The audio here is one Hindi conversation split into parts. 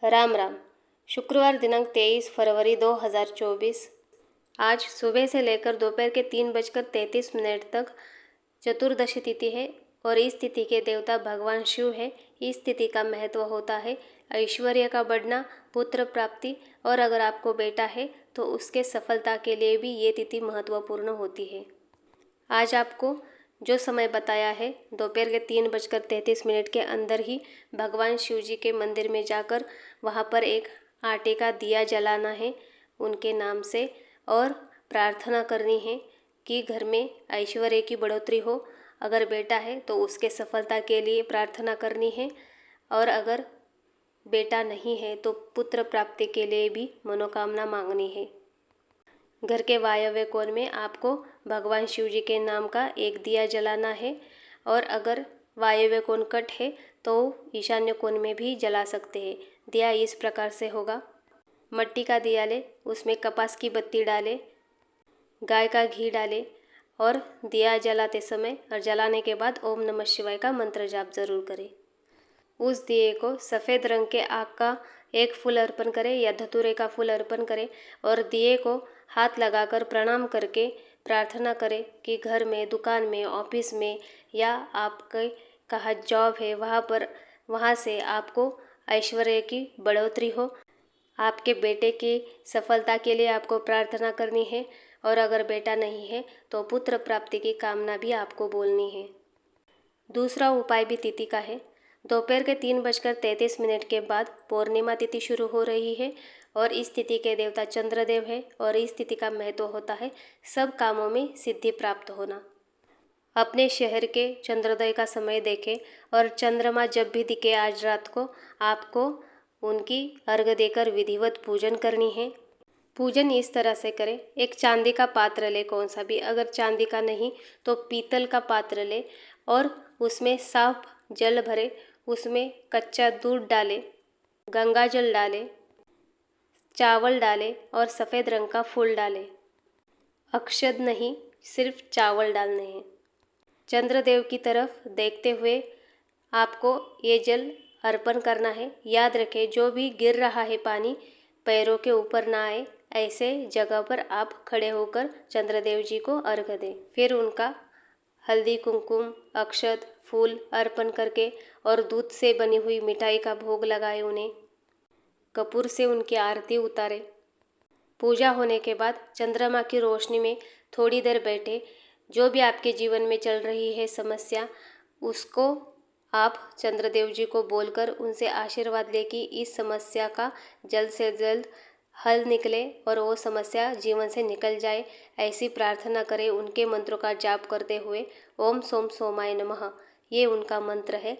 राम राम। शुक्रवार दिनांक 23 फरवरी 2024। आज सुबह से लेकर दोपहर के 3:33 तक चतुर्दशी तिथि है और इस तिथि के देवता भगवान शिव है। इस तिथि का महत्व होता है ऐश्वर्य का बढ़ना, पुत्र प्राप्ति, और अगर आपको बेटा है तो उसके सफलता के लिए भी ये तिथि महत्वपूर्ण होती है। आज आपको जो समय बताया है दोपहर के 3:33 के अंदर ही भगवान शिव जी के मंदिर में जाकर वहाँ पर एक आटे का दिया जलाना है उनके नाम से, और प्रार्थना करनी है कि घर में ऐश्वर्य की बढ़ोतरी हो। अगर बेटा है तो उसके सफलता के लिए प्रार्थना करनी है, और अगर बेटा नहीं है तो पुत्र प्राप्ति के लिए भी मनोकामना मांगनी है। घर के वायव्य कोण में आपको भगवान शिव जी के नाम का एक दिया जलाना है, और अगर वायव्य कोण कट है तो ईशान्य कोण में भी जला सकते हैं। दिया इस प्रकार से होगा। मिट्टी का दिया ले, उसमें कपास की बत्ती डालें, गाय का घी डालें और दिया जलाते समय और जलाने के बाद ओम नमः शिवाय का मंत्र जाप जरूर करें। उस दिए को सफ़ेद रंग के आग का एक फूल अर्पण करें या धतूरे का फूल अर्पण करें, और दिए को हाथ लगाकर प्रणाम करके प्रार्थना करें कि घर में, दुकान में, ऑफिस में या आपके कहाँ जॉब है वहाँ से आपको ऐश्वर्य की बढ़ोतरी हो। आपके बेटे की सफलता के लिए आपको प्रार्थना करनी है, और अगर बेटा नहीं है तो पुत्र प्राप्ति की कामना भी आपको बोलनी है। दूसरा उपाय भी तिथि का है। दोपहर के 3:33 के बाद पूर्णिमा तिथि शुरू हो रही है और इस तिथि के देवता चंद्रदेव है, और इस तिथि का महत्व होता है सब कामों में सिद्धि प्राप्त होना। अपने शहर के चंद्रोदय का समय देखें, और चंद्रमा जब भी दिखे आज रात को आपको उनकी अर्घ्य देकर विधिवत पूजन करनी है। पूजन इस तरह से करें, एक चांदी का पात्र ले, कौन सा भी, अगर चांदी का नहीं तो पीतल का पात्र ले और उसमें साफ जल भरे, उसमें कच्चा दूध डालें, गंगा जल डालें, चावल डालें और सफ़ेद रंग का फूल डालें। अक्षत नहीं, सिर्फ चावल डालने हैं। चंद्रदेव की तरफ देखते हुए आपको ये जल अर्पण करना है। याद रखें, जो भी गिर रहा है पानी पैरों के ऊपर ना आए, ऐसे जगह पर आप खड़े होकर चंद्रदेव जी को अर्घ्य दें। फिर उनका हल्दी, कुमकुम, अक्षत, फूल अर्पण करके और दूध से बनी हुई मिठाई का भोग लगाए, उन्हें कपूर से उनकी आरती उतारे। पूजा होने के बाद चंद्रमा की रोशनी में थोड़ी देर बैठे। जो भी आपके जीवन में चल रही है समस्या, उसको आप चंद्रदेव जी को बोलकर उनसे आशीर्वाद ले कि इस समस्या का जल्द से जल्द हल निकले और वो समस्या जीवन से निकल जाए, ऐसी प्रार्थना करें। उनके मंत्रों का जाप करते हुए ओम सोम सोमाय नमः, ये उनका मंत्र है।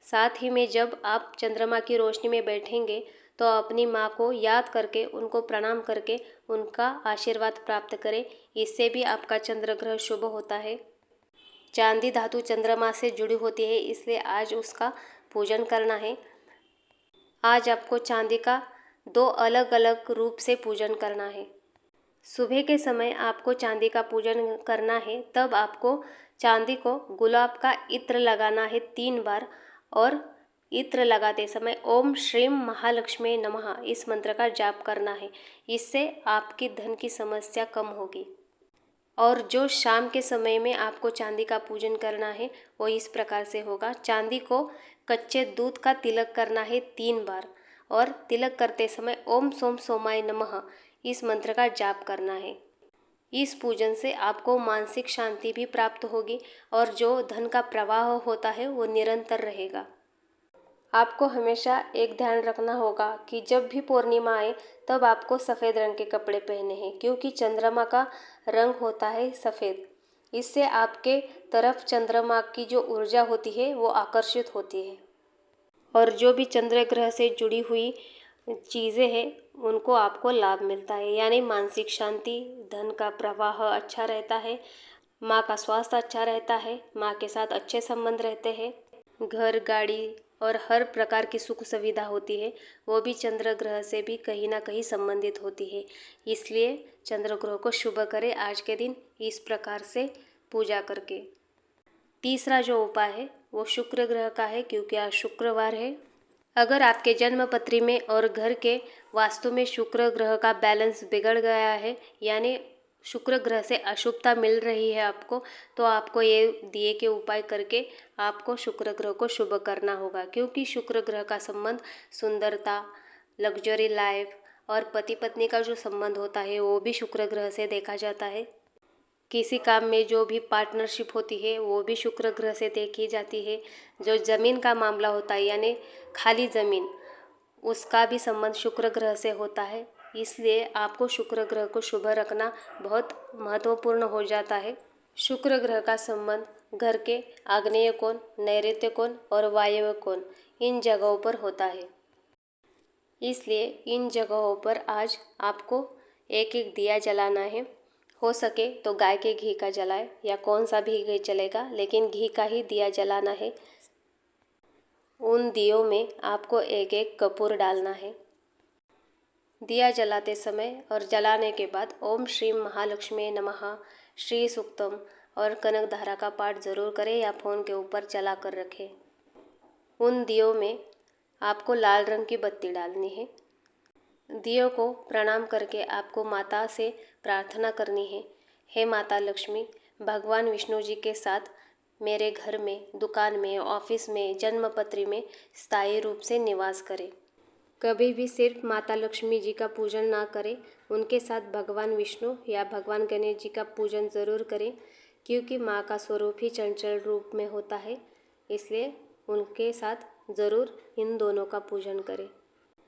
साथ ही में जब आप चंद्रमा की रोशनी में बैठेंगे तो अपनी माँ को याद करके, उनको प्रणाम करके उनका आशीर्वाद प्राप्त करें। इससे भी आपका चंद्र ग्रह शुभ होता है। चांदी धातु चंद्रमा से जुड़ी होती है, इसलिए आज उसका पूजन करना है। आज आपको चांदी का 2 अलग अलग रूप से पूजन करना है। सुबह के समय आपको चांदी का पूजन करना है, तब आपको चांदी को गुलाब का इत्र लगाना है 3 बार, और इत्र लगाते समय ओम श्रीम महालक्ष्मी नमः इस मंत्र का जाप करना है। इससे आपकी धन की समस्या कम होगी। और जो शाम के समय में आपको चांदी का पूजन करना है वो इस प्रकार से होगा। चांदी को कच्चे दूध का तिलक करना है 3 बार, और तिलक करते समय ओम सोम सोमाय नमः इस मंत्र का जाप करना है। इस पूजन से आपको मानसिक शांति भी प्राप्त होगी, और जो धन का प्रवाह होता है वो निरंतर रहेगा। आपको हमेशा एक ध्यान रखना होगा कि जब भी पूर्णिमा आए तब आपको सफ़ेद रंग के कपड़े पहने हैं, क्योंकि चंद्रमा का रंग होता है सफ़ेद। इससे आपके तरफ चंद्रमा की जो ऊर्जा होती है वो आकर्षित होती है, और जो भी चंद्र ग्रह से जुड़ी हुई चीज़ें हैं उनको आपको लाभ मिलता है, यानी मानसिक शांति, धन का प्रवाह अच्छा रहता है, माँ का स्वास्थ्य अच्छा रहता है, माँ के साथ अच्छे संबंध रहते हैं, घर, गाड़ी और हर प्रकार की सुख सुविधा होती है, वो भी चंद्र ग्रह से भी कहीं ना कहीं संबंधित होती है। इसलिए चंद्र ग्रह को शुभ करें आज के दिन इस प्रकार से पूजा करके। तीसरा जो उपाय है वो शुक्र ग्रह का है, क्योंकि आज शुक्रवार है। अगर आपके जन्म पत्री में और घर के वास्तु में शुक्र ग्रह का बैलेंस बिगड़ गया है, यानी शुक्र ग्रह से अशुभता मिल रही है आपको, तो आपको ये दिए के उपाय करके आपको शुक्र ग्रह को शुभ करना होगा। क्योंकि शुक्र ग्रह का संबंध सुंदरता, लग्जरी लाइफ और पति पत्नी का जो संबंध होता है वो भी शुक्र ग्रह से देखा जाता है। किसी काम में जो भी पार्टनरशिप होती है वो भी शुक्र ग्रह से देखी जाती है। जो ज़मीन का मामला होता है यानी खाली ज़मीन, उसका भी संबंध शुक्र ग्रह से होता है। इसलिए आपको शुक्र ग्रह को शुभ रखना बहुत महत्वपूर्ण हो जाता है। शुक्र ग्रह का संबंध घर के आग्नेय कोण, नैऋत्य कोण और वायव्य कोण इन जगहों पर होता है। इसलिए इन जगहों पर आज आपको एक एक दिया जलाना है। हो सके तो गाय के घी का जलाए या कौन सा भी घी चलेगा, लेकिन घी का ही दिया जलाना है। उन दियों में आपको एक एक कपूर डालना है। दिया जलाते समय और जलाने के बाद ओम श्री महालक्ष्मी नमः, श्री सूक्तम और कनक धारा का पाठ जरूर करें या फ़ोन के ऊपर चला कर रखें। उन दियों में आपको लाल रंग की बत्ती डालनी है। दियों को प्रणाम करके आपको माता से प्रार्थना करनी है, हे माता लक्ष्मी, भगवान विष्णु जी के साथ मेरे घर में, दुकान में, ऑफिस में, जन्मपत्री में स्थायी रूप से निवास करें। कभी भी सिर्फ माता लक्ष्मी जी का पूजन ना करें, उनके साथ भगवान विष्णु या भगवान गणेश जी का पूजन ज़रूर करें। क्योंकि माँ का स्वरूप ही चंचल रूप में होता है, इसलिए उनके साथ ज़रूर इन दोनों का पूजन करें।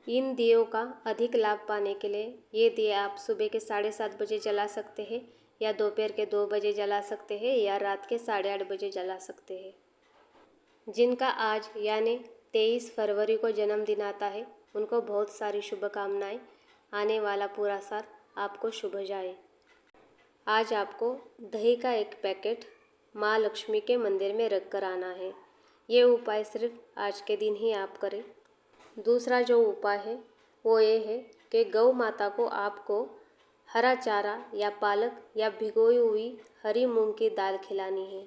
इन दियों का अधिक लाभ पाने के लिए ये दिए आप सुबह के 7:30 बजे जला सकते हैं या दोपहर के 2 बजे जला सकते हैं या रात के 8:30 बजे जला सकते हैं। जिनका आज यानी 23 फरवरी को जन्मदिन आता है, उनको बहुत सारी शुभकामनाएं। आने वाला पूरा साल आपको शुभ जाए। आज आपको दही का एक पैकेट माँ लक्ष्मी के मंदिर में रख कर आना है। ये उपाय सिर्फ आज के दिन ही आप करें। दूसरा जो उपाय है वो ये है कि गौ माता को आपको हरा चारा या पालक या भिगोई हुई हरी मूंग की दाल खिलानी है।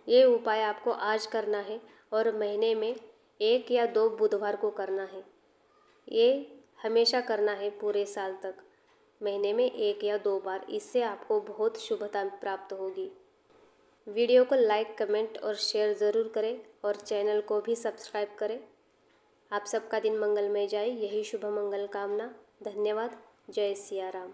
ये उपाय आपको आज करना है और महीने में 1 या 2 बुधवार को करना है। ये हमेशा करना है पूरे साल तक, महीने में 1 या 2 बार। इससे आपको बहुत शुभता प्राप्त होगी। वीडियो को लाइक, कमेंट और शेयर ज़रूर करें और चैनल को भी सब्सक्राइब करें। आप सबका दिन मंगलमय जाए, यही शुभ मंगल कामना। धन्यवाद। जय सिया राम।